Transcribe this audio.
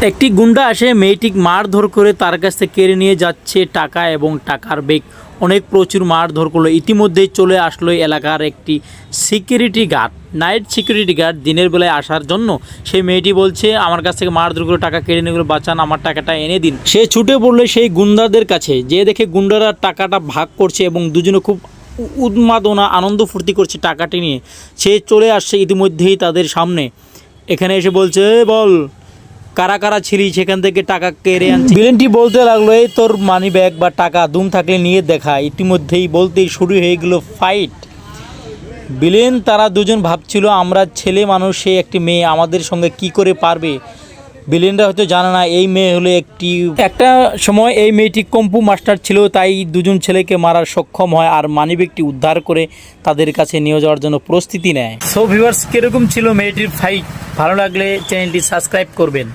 একটি গুন্ডা এসে মেয়েটিকে মারধর করে তার কাছ থেকে কেড়ে নিয়ে যাচ্ছে টাকা এবং টাকার ব্যাগ। অনেক প্রচুর মারধর করলো। ইতিমধ্যেই চলে আসলো এলাকার একটি security guard, night security guard দিনের বেলায় আসার জন্য। সেই মেয়েটি বলছে আমার কাছ থেকে মারধর করে টাকা কেড়ে নিয়ে গেলো, বাঁচান, আমার টাকাটা এনে দিন। সে ছুটে পড়লো সেই গুন্ডাদের কাছে, যে দেখে গুন্ডারা টাকাটা ভাগ করছে এবং দুজনে খুব উন্মাদনা আনন্দ ফুর্তি করছে টাকাটি নিয়ে। সে চলে আসছে ইতিমধ্যেই তাদের সামনে। এখানে এসে বলছে, বল কারা কারা ছিলি, সেখান থেকে টাকা কেড়ে আনছি। ভিলেনটি বলতে লাগলো, এই তোর মানি ব্যাগ বা টাকা দুম থাকলে নিয়ে দেখা। ইতিমধ্যেই বলতেই শুরু হয়ে গেল ফাইট। ভিলেন তারা দুজন ভাবছিল আমরা ছেলে মানুষ, সে একটি মেয়ে, আমাদের সঙ্গে কি করে পারবে। ভিলেনরা হয়তো জানে না এই মেয়ে হলো একটা সময় এই মেয়েটি কম্পু মাস্টার ছিল, তাই দুজন ছেলেকে মারার সক্ষম হয় আর মানিব্যাগটি উদ্ধার করে তাদের কাছে নিয়ে যাওয়ার জন্য প্রস্তুতি নেয়। সো ভিউয়ার্স, কিরকম ছিল মেয়েটির ফাইট? ভালো লাগলে চ্যানেলটি সাবস্ক্রাইব করবেন।